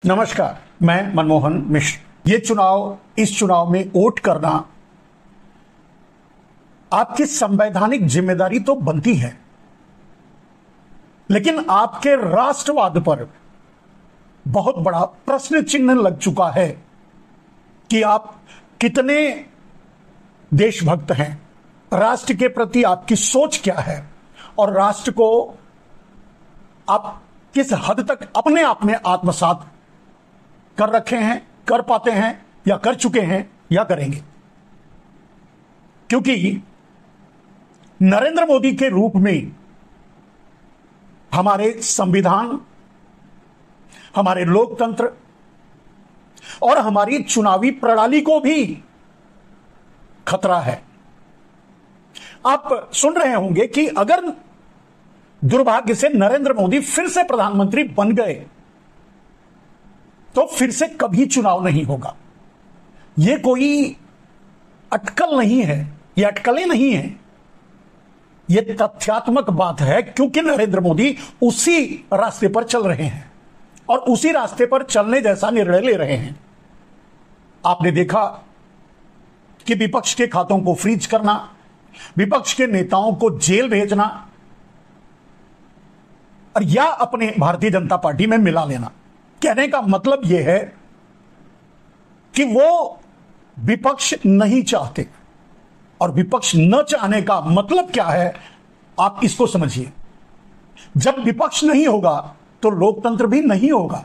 नमस्कार, मैं मनमोहन मिश्र। इस चुनाव में वोट करना आपकी संवैधानिक जिम्मेदारी तो बनती है, लेकिन आपके राष्ट्रवाद पर बहुत बड़ा प्रश्न चिन्ह लग चुका है कि आप कितने देशभक्त हैं, राष्ट्र के प्रति आपकी सोच क्या है और राष्ट्र को आप किस हद तक अपने आप में आत्मसात कर रखे हैं, कर पाते हैं या कर चुके हैं या करेंगे। क्योंकि नरेंद्र मोदी के रूप में हमारे संविधान, हमारे लोकतंत्र और हमारी चुनावी प्रणाली को भी खतरा है। आप सुन रहे होंगे कि अगर दुर्भाग्य से नरेंद्र मोदी फिर से प्रधानमंत्री बन गए तो फिर से कभी चुनाव नहीं होगा। यह कोई अटकल नहीं है, यह अटकलें नहीं है, यह तथ्यात्मक बात है, क्योंकि नरेंद्र मोदी उसी रास्ते पर चल रहे हैं और उसी रास्ते पर चलने जैसा निर्णय ले रहे हैं। आपने देखा कि विपक्ष के खातों को फ्रीज करना, विपक्ष के नेताओं को जेल भेजना और या अपने भारतीय जनता पार्टी में मिला लेना। कहने का मतलब यह है कि वो विपक्ष नहीं चाहते, और विपक्ष न चाहने का मतलब क्या है आप इसको समझिए। जब विपक्ष नहीं होगा तो लोकतंत्र भी नहीं होगा।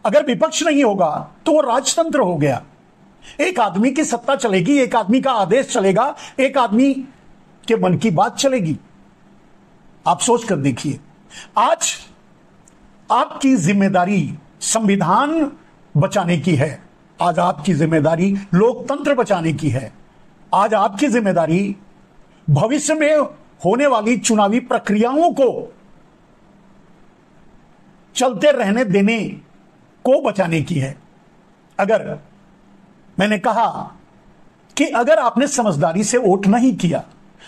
अगर विपक्ष नहीं होगा तो वो राजतंत्र हो गया। एक आदमी की सत्ता चलेगी, एक आदमी का आदेश चलेगा, एक आदमी के मन की बात चलेगी। आप सोच कर देखिए, आज आपकी जिम्मेदारी संविधान बचाने की है, आज आपकी जिम्मेदारी लोकतंत्र बचाने की है, आज आपकी जिम्मेदारी भविष्य में होने वाली चुनावी प्रक्रियाओं को चलते रहने देने को बचाने की है। अगर मैंने कहा कि अगर आपने समझदारी से वोट नहीं किया,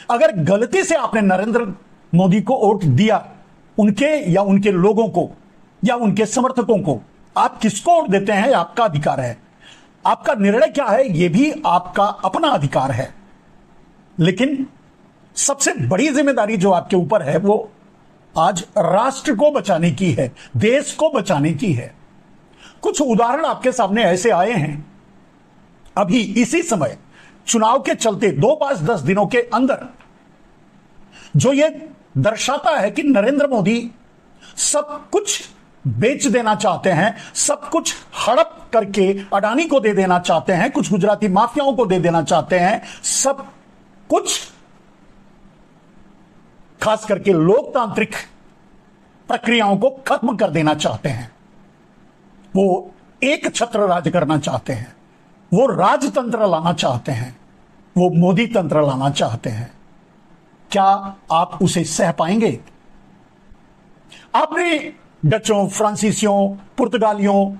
अगर गलती से आपने नरेंद्र मोदी को वोट दिया, उनके या उनके लोगों को या उनके समर्थकों को, आप किसको वोट देते हैं आपका अधिकार है, आपका निर्णय क्या है यह भी आपका अपना अधिकार है। लेकिन सबसे बड़ी जिम्मेदारी जो आपके ऊपर है वो आज राष्ट्र को बचाने की है, देश को बचाने की है। कुछ उदाहरण आपके सामने ऐसे आए हैं अभी इसी समय चुनाव के चलते 2-5-10 दिनों के अंदर, जो ये दर्शाता है कि नरेंद्र मोदी सब कुछ बेच देना चाहते हैं, सब कुछ हड़प करके अडानी को दे देना चाहते हैं, कुछ गुजराती माफियाओं को दे देना चाहते हैं, सब कुछ खास करके लोकतांत्रिक प्रक्रियाओं को खत्म कर देना चाहते हैं। वो एक छत्र राज करना चाहते हैं, वो राजतंत्र लाना चाहते हैं, वो मोदी तंत्र लाना चाहते हैं। क्या आप उसे सह पाएंगे? आपने डचों, फ्रांसीसियों, पुर्तगालियों,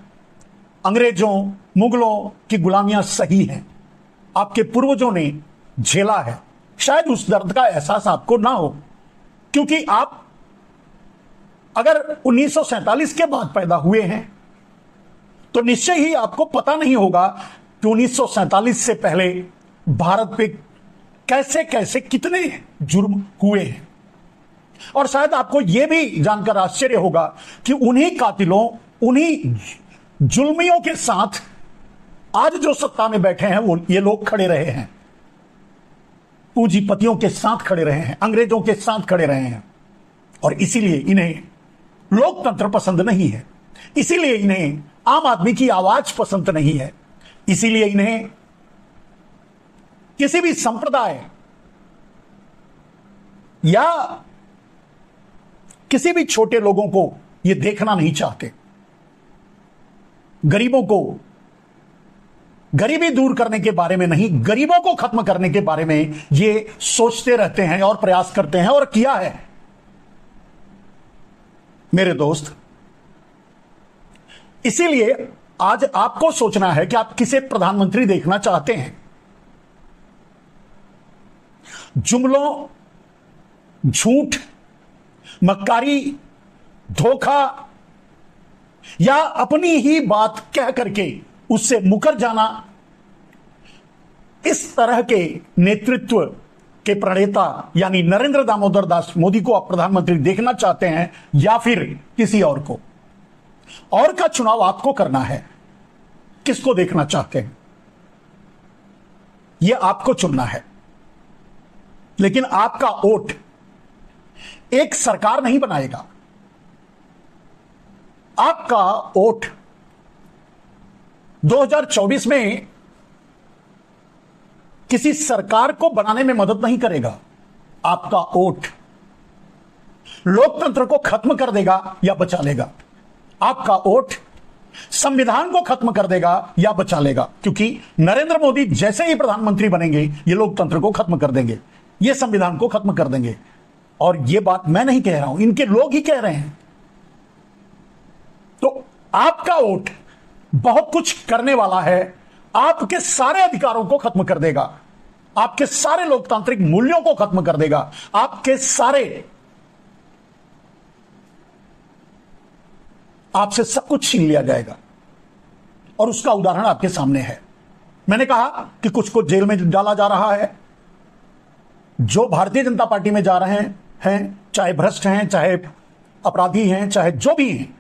अंग्रेजों, मुगलों की गुलामियां सही हैं, आपके पूर्वजों ने झेला है। शायद उस दर्द का एहसास आपको ना हो, क्योंकि आप अगर 1947 के बाद पैदा हुए हैं तो निश्चय ही आपको पता नहीं होगा कि 1947 से पहले भारत पे कैसे कैसे कितने जुर्म हुए हैं। और शायद आपको यह भी जानकर आश्चर्य होगा कि उन्हीं कातिलों, उन्हीं जुल्मियों के साथ आज जो सत्ता में बैठे हैं वो ये लोग खड़े रहे हैं, पूंजीपतियों के साथ खड़े रहे हैं, अंग्रेजों के साथ खड़े रहे हैं। और इसीलिए इन्हें लोकतंत्र पसंद नहीं है, इसीलिए इन्हें आम आदमी की आवाज पसंद नहीं है, इसीलिए इन्हें किसी भी संप्रदाय या किसी भी छोटे लोगों को ये देखना नहीं चाहते। गरीबों को गरीबी दूर करने के बारे में नहीं, गरीबों को खत्म करने के बारे में ये सोचते रहते हैं और प्रयास करते हैं और किया है। मेरे दोस्त, इसीलिए आज आपको सोचना है कि आप किसे प्रधानमंत्री देखना चाहते हैं। जुमलों, झूठ, मक्कारी, धोखा, या अपनी ही बात कह करके उससे मुकर जाना, इस तरह के नेतृत्व के प्रणेता यानी नरेंद्र दामोदर दास मोदी को आप प्रधानमंत्री देखना चाहते हैं या फिर किसी और को? और का चुनाव आपको करना है। किसको देखना चाहते हैं यह आपको चुनना है। लेकिन आपका वोट एक सरकार नहीं बनाएगा। आपका वोट 2024 में किसी सरकार को बनाने में मदद नहीं करेगा। आपका वोट लोकतंत्र को खत्म कर देगा या बचा लेगा। आपका वोट संविधान को खत्म कर देगा या बचा लेगा, क्योंकि नरेंद्र मोदी जैसे ही प्रधानमंत्री बनेंगे ये लोकतंत्र को खत्म कर देंगे, ये संविधान को खत्म कर देंगे। और ये बात मैं नहीं कह रहा हूं, इनके लोग ही कह रहे हैं। तो आपका वोट बहुत कुछ करने वाला है। आपके सारे अधिकारों को खत्म कर देगा, आपके सारे लोकतांत्रिक मूल्यों को खत्म कर देगा, आपसे सब कुछ छीन लिया जाएगा। और उसका उदाहरण आपके सामने है। मैंने कहा कि कुछ को जेल में डाला जा रहा है। जो भारतीय जनता पार्टी में जा रहे हैं, चाहे भ्रष्ट हैं, चाहे अपराधी हैं, चाहे जो भी हैं,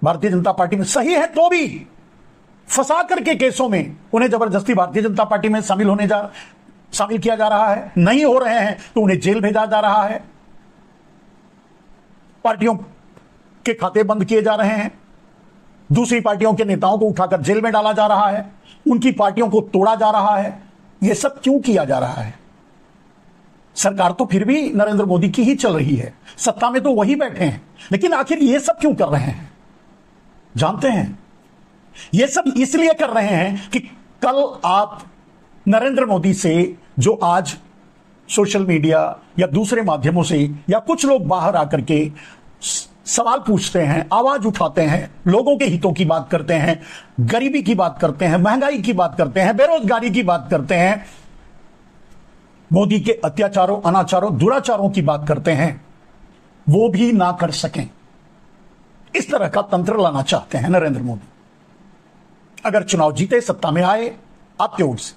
भारतीय जनता पार्टी में सही है तो भी फंसा करके केसों में उन्हें जबरदस्ती भारतीय जनता पार्टी में शामिल किया जा रहा है। नहीं हो रहे हैं तो उन्हें जेल भेजा जा रहा है। पार्टियों के खाते बंद किए जा रहे हैं। दूसरी पार्टियों के नेताओं को उठाकर जेल में डाला जा रहा है। उनकी पार्टियों को तोड़ा जा रहा है। यह सब क्यों किया जा रहा है? सरकार तो फिर भी नरेंद्र मोदी की ही चल रही है, सत्ता में तो वही बैठे हैं, लेकिन आखिर यह सब क्यों कर रहे हैं? जानते हैं, यह सब इसलिए कर रहे हैं कि कल आप नरेंद्र मोदी से, जो आज सोशल मीडिया या दूसरे माध्यमों से या कुछ लोग बाहर आकर के सवाल पूछते हैं, आवाज उठाते हैं, लोगों के हितों की बात करते हैं, गरीबी की बात करते हैं, महंगाई की बात करते हैं, बेरोजगारी की बात करते हैं, मोदी के अत्याचारों, अनाचारों, दुराचारों की बात करते हैं, वो भी ना कर सकें, इस तरह का तंत्र लाना चाहते हैं नरेंद्र मोदी। अगर चुनाव जीते, सत्ता में आए आपके वोट से,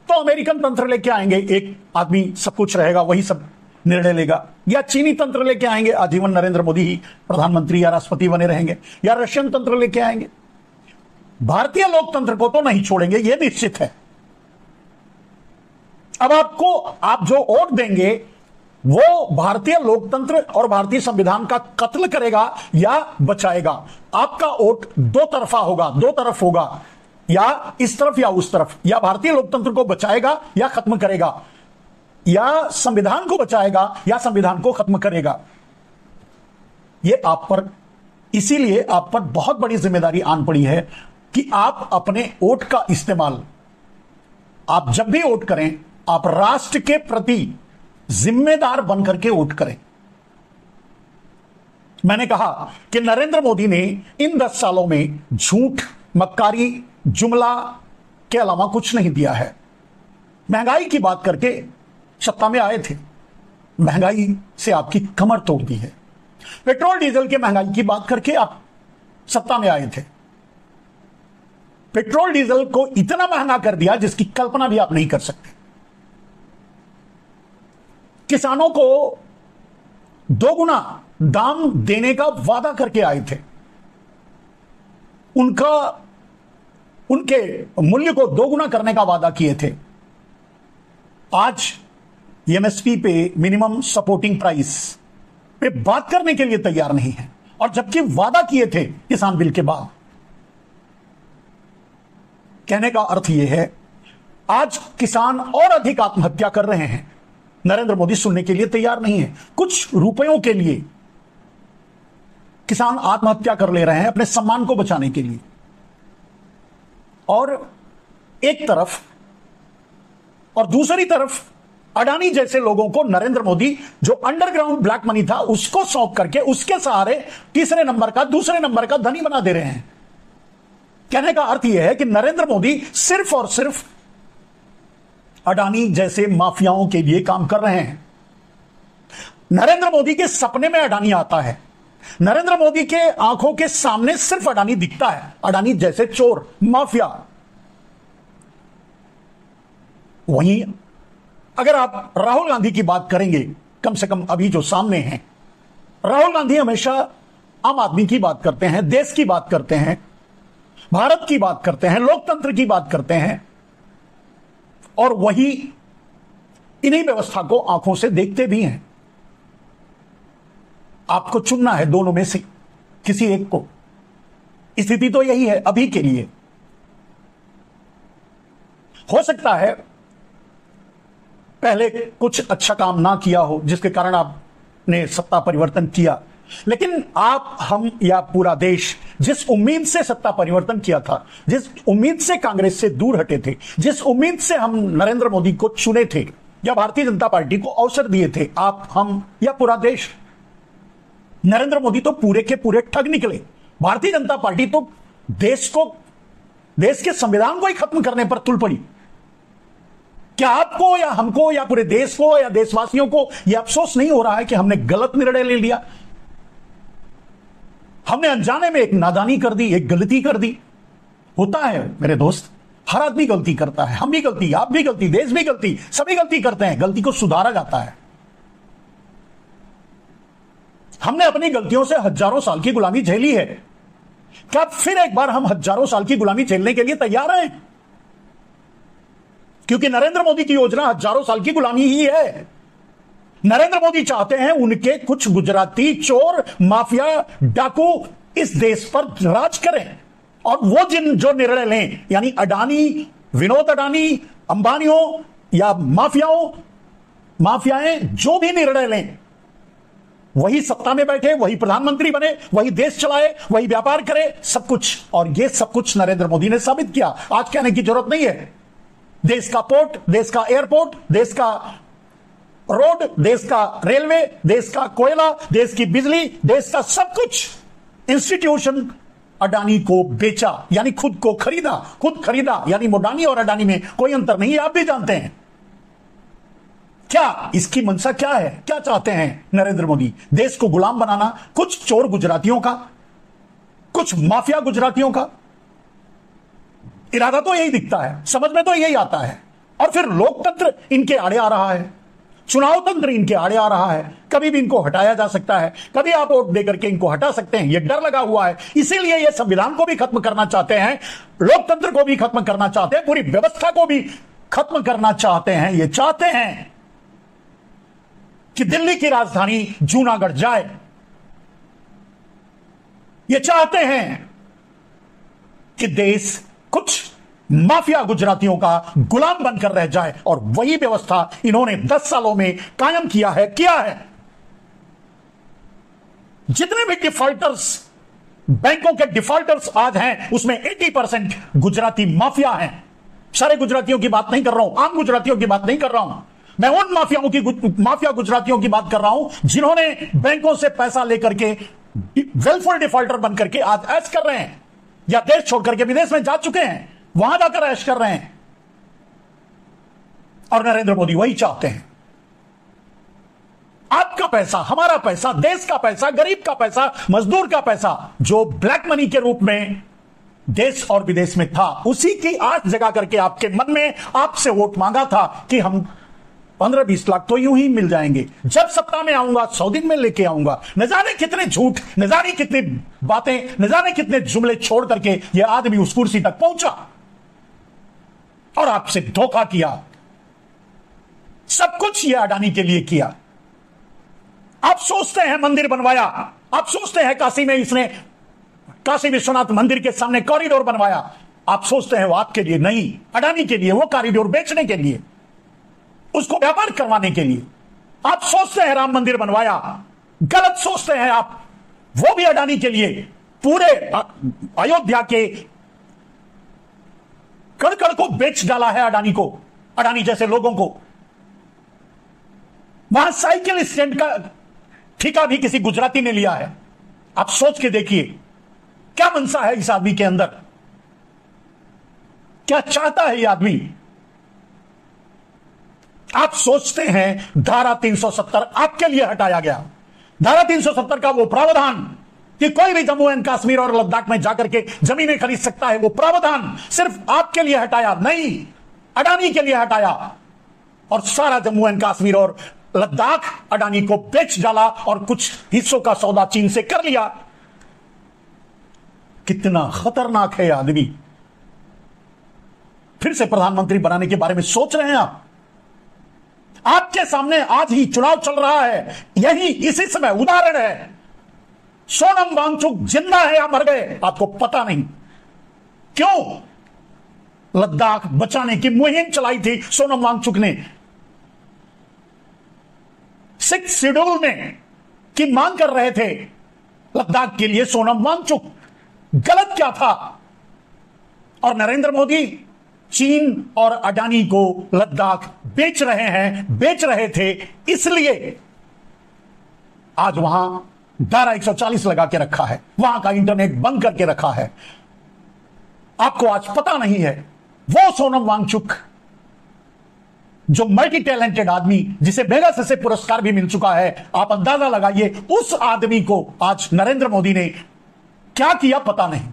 तो अमेरिकन तंत्र लेके आएंगे, एक आदमी सब कुछ रहेगा, वही सब निर्णय लेगा। या चीनी तंत्र लेके आएंगे, आजीवन नरेंद्र मोदी ही प्रधानमंत्री या राष्ट्रपति बने रहेंगे। या रशियन तंत्र लेके आएंगे। भारतीय लोकतंत्र को तो नहीं छोड़ेंगे, यह निश्चित है। अब आप जो वोट देंगे वो भारतीय लोकतंत्र और भारतीय संविधान का कत्ल करेगा या बचाएगा। आपका वोट दो तरफा होगा, दो तरफ होगा, या इस तरफ या उस तरफ। या भारतीय लोकतंत्र को बचाएगा या खत्म करेगा, या संविधान को बचाएगा या संविधान को खत्म करेगा। यह आप पर, इसीलिए आप पर बहुत बड़ी जिम्मेदारी आन पड़ी है कि आप अपने वोट का इस्तेमाल, आप जब भी वोट करें, आप राष्ट्र के प्रति जिम्मेदार बनकर के वोट करें। मैंने कहा कि नरेंद्र मोदी ने इन 10 सालों में झूठ, मक्कारी, जुमला के अलावा कुछ नहीं दिया है। महंगाई की बात करके सत्ता में आए थे, महंगाई से आपकी कमर तोड़ दी है। पेट्रोल डीजल के महंगाई की बात करके आप सत्ता में आए थे, पेट्रोल डीजल को इतना महंगा कर दिया जिसकी कल्पना भी आप नहीं कर सकते। किसानों को 2 गुना दाम देने का वादा करके आए थे, उनके मूल्य को 2 गुना करने का वादा किए थे। आज एमएसपी पे, मिनिमम सपोर्टिंग प्राइस पे बात करने के लिए तैयार नहीं है, और जबकि वादा किए थे किसान बिल के बाद। कहने का अर्थ यह है, आज किसान और अधिक आत्महत्या कर रहे हैं। नरेंद्र मोदी सुनने के लिए तैयार नहीं है। कुछ रुपयों के लिए किसान आत्महत्या कर ले रहे हैं अपने सम्मान को बचाने के लिए। और एक तरफ, और दूसरी तरफ अडानी जैसे लोगों को नरेंद्र मोदी, जो अंडरग्राउंड ब्लैक मनी था, उसको सौंप करके उसके सहारे तीसरे नंबर का, दूसरे नंबर का धनी बना दे रहे हैं। कहने का अर्थ यह है कि नरेंद्र मोदी सिर्फ और सिर्फ अडानी जैसे माफियाओं के लिए काम कर रहे हैं। नरेंद्र मोदी के सपने में अडानी आता है, नरेंद्र मोदी के आंखों के सामने सिर्फ अडानी दिखता है, अडानी जैसे चोर, माफिया। वहीं अगर आप राहुल गांधी की बात करेंगे, कम से कम अभी जो सामने हैं, राहुल गांधी हमेशा आम आदमी की बात करते हैं, देश की बात करते हैं, भारत की बात करते हैं, लोकतंत्र की बात करते हैं, और वही इन्हीं व्यवस्था को आंखों से देखते भी हैं। आपको चुनना है दोनों में से किसी एक को। स्थिति तो यही है अभी के लिए। हो सकता है पहले कुछ अच्छा काम ना किया हो जिसके कारण आपने सत्ता परिवर्तन किया, लेकिन आप, हम या पूरा देश जिस उम्मीद से सत्ता परिवर्तन किया था, जिस उम्मीद से कांग्रेस से दूर हटे थे, जिस उम्मीद से हम नरेंद्र मोदी को चुने थे या भारतीय जनता पार्टी को अवसर दिए थे, आप, हम या पूरा देश, नरेंद्र मोदी तो पूरे के पूरे ठग निकले। भारतीय जनता पार्टी तो देश के संविधान को ही खत्म करने पर तुल पड़ी। क्या आपको या हमको या पूरे देश को या देशवासियों को यह अफसोस नहीं हो रहा है कि हमने गलत निर्णय ले लिया? हमने अनजाने में एक नादानी कर दी, एक गलती कर दी। होता है मेरे दोस्त, हर आदमी गलती करता है, हम भी गलती, आप भी गलती, देश भी गलती, सभी गलती करते हैं। गलती को सुधारा जाता है। हमने अपनी गलतियों से हजारों साल की गुलामी झेली है। क्या फिर एक बार हम हजारों साल की गुलामी झेलने के लिए तैयार हैं? क्योंकि नरेंद्र मोदी की योजना हजारों साल की गुलामी ही है। नरेंद्र मोदी चाहते हैं उनके कुछ गुजराती चोर, माफिया, डाकू इस देश पर राज करें, और वो जो निर्णय लें, यानी अडानी, विनोद अडानी, अंबानियों या माफियाएं जो भी निर्णय लें, वही सत्ता में बैठे, वही प्रधानमंत्री बने, वही देश चलाए, वही व्यापार करे, सब कुछ। और ये सब कुछ नरेंद्र मोदी ने साबित किया। आज कहने की जरूरत नहीं है। देश का पोर्ट, देश का एयरपोर्ट, देश का रोड, देश का रेलवे, देश का कोयला, देश की बिजली, देश का सब कुछ इंस्टीट्यूशन अडानी को बेचा, यानी खुद को खरीदा। खुद खरीदा यानी मोडानी और अडानी में कोई अंतर नहीं है, आप भी जानते हैं। क्या इसकी मंशा क्या है? क्या चाहते हैं नरेंद्र मोदी? देश को गुलाम बनाना, कुछ चोर गुजरातियों का, कुछ माफिया गुजरातियों का। इरादा तो यही दिखता है, समझ में तो यही आता है। और फिर लोकतंत्र इनके आड़े आ रहा है, चुनाव तंत्र इनके आड़े आ रहा है। कभी भी इनको हटाया जा सकता है, कभी आप वोट देकर के इनको हटा सकते हैं, यह डर लगा हुआ है। इसीलिए ये संविधान को भी खत्म करना चाहते हैं, लोकतंत्र को भी खत्म करना चाहते हैं, पूरी व्यवस्था को भी खत्म करना चाहते हैं। ये चाहते हैं कि दिल्ली की राजधानी जूनागढ़ जाए। ये चाहते हैं कि देश कुछ माफिया गुजरातियों का गुलाम बनकर रह जाए, और वही व्यवस्था इन्होंने 10 सालों में कायम किया है। जितने भी डिफॉल्टर्स, बैंकों के डिफॉल्टर्स आज हैं, उसमें 80% गुजराती माफिया हैं। सारे गुजरातियों की बात नहीं कर रहा हूं, आम गुजरातियों की बात नहीं कर रहा हूं। मैं उन माफिया गुजरातियों की बात कर रहा हूं जिन्होंने बैंकों से पैसा लेकर के वेलफेयर डिफॉल्टर बनकर के आज ऐश कर रहे हैं, या देश छोड़कर के विदेश में जा चुके हैं, वहां जाकर ऐश कर रहे हैं। और नरेंद्र मोदी वही चाहते हैं। आपका पैसा, हमारा पैसा, देश का पैसा, गरीब का पैसा, मजदूर का पैसा, जो ब्लैक मनी के रूप में देश और विदेश में था, उसी की आस जगा करके आपके मन में आपसे वोट मांगा था कि हम 15-20 लाख तो यूं ही मिल जाएंगे, जब सत्ता में आऊंगा 100 दिन में लेके आऊंगा। न जाने कितने झूठ, न जाने कितनी बातें, न जाने कितने जुमले छोड़ करके यह आदमी उस कुर्सी तक पहुंचा और आपसे धोखा किया। सब कुछ यह अडानी के लिए किया। आप सोचते हैं मंदिर बनवाया, आप सोचते हैं काशी में इसने काशी विश्वनाथ मंदिर के सामने कॉरिडोर बनवाया, आप सोचते हैं वो आपके लिए नहीं, अडानी के लिए, वो कॉरिडोर बेचने के लिए, उसको व्यापार करवाने के लिए। आप सोचते हैं राम मंदिर बनवाया, गलत सोचते हैं आप, वो भी अडानी के लिए। पूरे अयोध्या के कड़ को बेच डाला है अडानी को, अडानी जैसे लोगों को। वहां साइकिल स्टैंड का ठेका भी किसी गुजराती ने लिया है। आप सोच के देखिए क्या मनसा है इस आदमी के अंदर, क्या चाहता है ये आदमी। आप सोचते हैं धारा 370 आपके लिए हटाया गया, धारा 370 का वो प्रावधान कि कोई भी जम्मू एंड कश्मीर और लद्दाख में जाकर के जमीनें खरीद सकता है, वो प्रावधान सिर्फ आपके लिए हटाया नहीं, अडानी के लिए हटाया और सारा जम्मू एंड कश्मीर और लद्दाख अडानी को बेच डाला और कुछ हिस्सों का सौदा चीन से कर लिया। कितना खतरनाक है आदमी। फिर से प्रधानमंत्री बनाने के बारे में सोच रहे हैं आप? आपके सामने आज ही चुनाव चल रहा है, यही इसी समय उदाहरण है। सोनम वांगचुक जिंदा है या मर गए आपको पता नहीं। क्यों? लद्दाख बचाने की मुहिम चलाई थी सोनम वांगचुक ने। 6th शेड्यूल में की मांग कर रहे थे लद्दाख के लिए सोनम वांगचुक। गलत क्या था? और नरेंद्र मोदी चीन और अडानी को लद्दाख बेच रहे थे, इसलिए आज वहां धारा 140 लगा के रखा है, वहां का इंटरनेट बंद करके रखा है। आपको आज पता नहीं है वो सोनम वांगचुक जो मल्टी टैलेंटेड आदमी, जिसे मैग्सेसे पुरस्कार भी मिल चुका है, आप अंदाजा लगाइए उस आदमी को आज नरेंद्र मोदी ने क्या किया पता नहीं।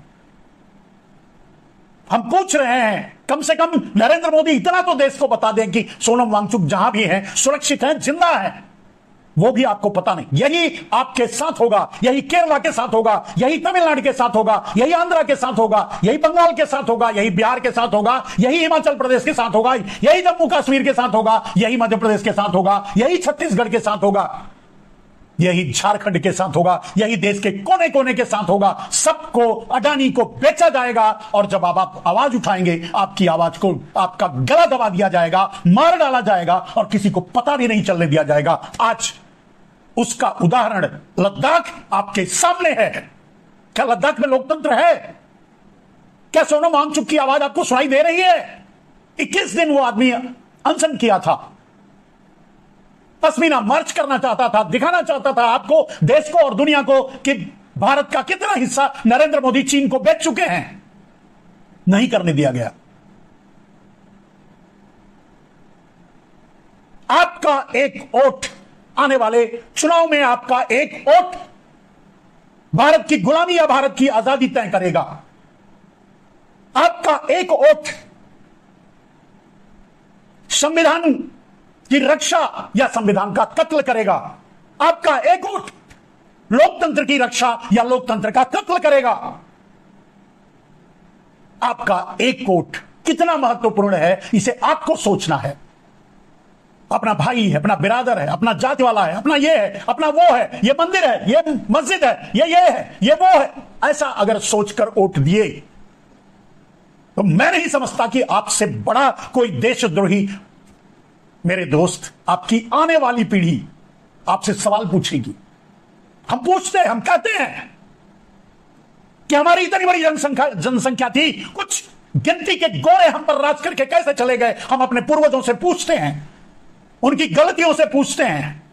हम पूछ रहे हैं कम से कम नरेंद्र मोदी इतना तो देश को बता दें कि सोनम वांगचुक जहां भी हैं सुरक्षित हैं, जिंदा हैं। वो भी आपको पता नहीं। यही आपके साथ होगा, यही केरला के साथ होगा, यही तमिलनाडु के साथ होगा, यही आंध्रा के साथ होगा, यही बंगाल के साथ होगा, यही बिहार के साथ होगा, यही हिमाचल प्रदेश के साथ होगा, यही जम्मू कश्मीर के साथ होगा, यही मध्य प्रदेश के साथ होगा, यही छत्तीसगढ़ के साथ होगा, यही झारखंड के साथ होगा, यही देश के कोने कोने के साथ होगा। सबको अडानी को बेचा जाएगा और जब आप आवाज उठाएंगे, आपकी आवाज को, आपका गला दबा दिया जाएगा, मार डाला जाएगा और किसी को पता भी नहीं चलने दिया जाएगा। आज उसका उदाहरण लद्दाख आपके सामने है। क्या लद्दाख में लोकतंत्र है? क्या सोनम वांगचुक की आवाज आपको सुनाई दे रही है? 21 दिन वो आदमी अनशन किया था, पश्मीना मार्च करना चाहता था, दिखाना चाहता था आपको, देश को और दुनिया को कि भारत का कितना हिस्सा नरेंद्र मोदी चीन को बेच चुके हैं। नहीं करने दिया गया। आपका एक वोट आने वाले चुनाव में, आपका एक वोट भारत की गुलामी या भारत की आजादी तय करेगा। आपका एक वोट संविधान की रक्षा या संविधान का कत्ल करेगा। आपका एक वोट लोकतंत्र की रक्षा या लोकतंत्र का कत्ल करेगा। आपका एक वोट कितना महत्वपूर्ण है, इसे आपको सोचना है। अपना भाई है, अपना बिरादर है, अपना जाति वाला है, अपना ये है, अपना वो है, ये मंदिर है, ये मस्जिद है, ये है, ये वो है, ऐसा अगर सोचकर वोट दिए तो मैं नहीं समझता कि आपसे बड़ा कोई देशद्रोही, मेरे दोस्त, आपकी आने वाली पीढ़ी आपसे सवाल पूछेगी। हम पूछते हैं, हम कहते हैं कि हमारी इतनी बड़ी जनसंख्या थी, कुछ गिनती के गोरे हम पर राज करके कैसे चले गए। हम अपने पूर्वजों से पूछते हैं, उनकी गलतियों से पूछते हैं,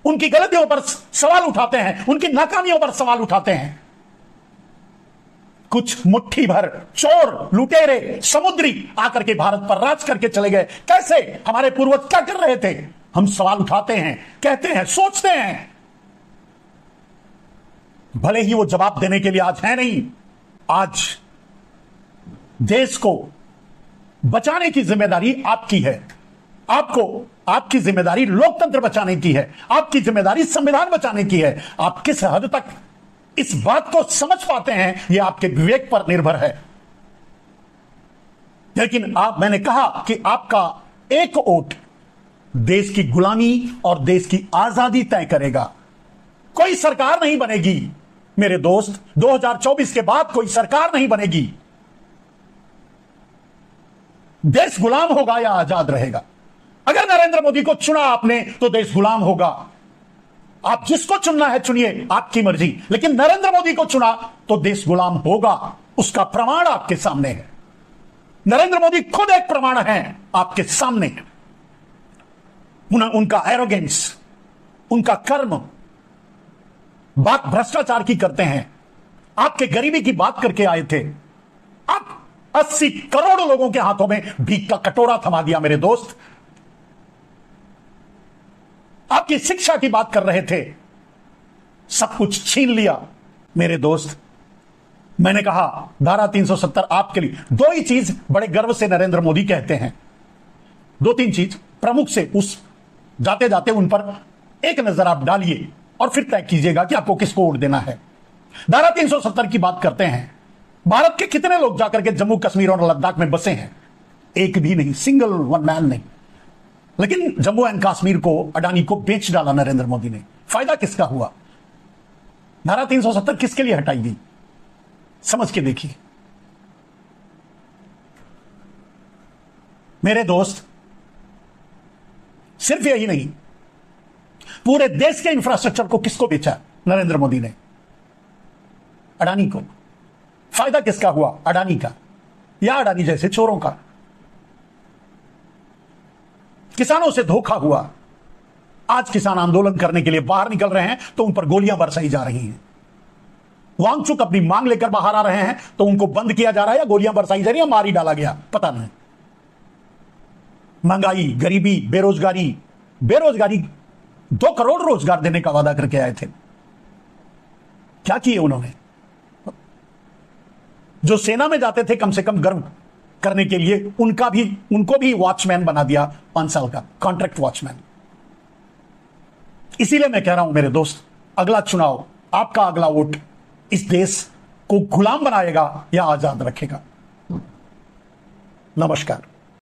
उनकी गलतियों पर सवाल उठाते हैं, उनकी नाकामियों पर सवाल उठाते हैं। कुछ मुट्ठी भर चोर, लुटेरे, समुद्री आकर के भारत पर राज करके चले गए। कैसे? हमारे पूर्वज क्या कर रहे थे? हम सवाल उठाते हैं, कहते हैं, सोचते हैं। भले ही वो जवाब देने के लिए आज है नहीं। आज देश को बचाने की जिम्मेदारी आपकी है। आपकी जिम्मेदारी लोकतंत्र बचाने की है, आपकी जिम्मेदारी संविधान बचाने की है। आप किस हद तक इस बात को समझ पाते हैं, यह आपके विवेक पर निर्भर है। लेकिन मैंने कहा कि आपका एक वोट देश की गुलामी और देश की आजादी तय करेगा। कोई सरकार नहीं बनेगी मेरे दोस्त, 2024 के बाद कोई सरकार नहीं बनेगी। देश गुलाम होगा या आजाद रहेगा। अगर नरेंद्र मोदी को चुना आपने तो देश गुलाम होगा। आप जिसको चुनना है चुनिए, आपकी मर्जी, लेकिन नरेंद्र मोदी को चुना तो देश गुलाम होगा। उसका प्रमाण आपके सामने है। नरेंद्र मोदी खुद एक प्रमाण है आपके सामने। उनका एरोगेंस, उनका कर्म, बात भ्रष्टाचार की करते हैं। आपके गरीबी की बात करके आए थे, आप 80 करोड़ लोगों के हाथों में भीख का कटोरा थमा दिया मेरे दोस्त। आपकी शिक्षा की बात कर रहे थे, सब कुछ छीन लिया। मेरे दोस्त, मैंने कहा धारा 370 आपके लिए। दो ही चीज बड़े गर्व से नरेंद्र मोदी कहते हैं, दो तीन चीज प्रमुख से उस जाते जाते उन पर एक नजर आप डालिए और फिर तय कीजिएगा कि आपको किसको वोट देना है। धारा 370 की बात करते हैं। भारत के कितने लोग जाकर के जम्मू कश्मीर और लद्दाख में बसे हैं? एक भी नहीं, सिंगल वन मैन नहीं। लेकिन जम्मू एंड कश्मीर को अडानी को बेच डाला नरेंद्र मोदी ने। फायदा किसका हुआ? धारा 370 किसके लिए हटाई गई? समझ के देखिए मेरे दोस्त। सिर्फ यही नहीं, पूरे देश के इंफ्रास्ट्रक्चर को किसको बेचा? नरेंद्र मोदी ने, अडानी को। फायदा किसका हुआ? अडानी का या अडानी जैसे चोरों का। किसानों से धोखा हुआ। आज किसान आंदोलन करने के लिए बाहर निकल रहे हैं तो उन पर गोलियां बरसाई जा रही हैं। वांगचुक अपनी मांग लेकर बाहर आ रहे हैं तो उनको बंद किया जा रहा है या गोलियां बरसाई जा रही है, मार ही डाला गया, पता नहीं। महंगाई, गरीबी, बेरोजगारी 2 करोड़ रोजगार देने का वादा करके आए थे। क्या किए उन्होंने? जो सेना में जाते थे कम से कम गर्व करने के लिए, उनको भी वॉचमैन बना दिया 5 साल का कॉन्ट्रैक्ट वॉचमैन। इसीलिए मैं कह रहा हूं मेरे दोस्त, अगला चुनाव, आपका अगला वोट इस देश को गुलाम बनाएगा या आजाद रखेगा। नमस्कार।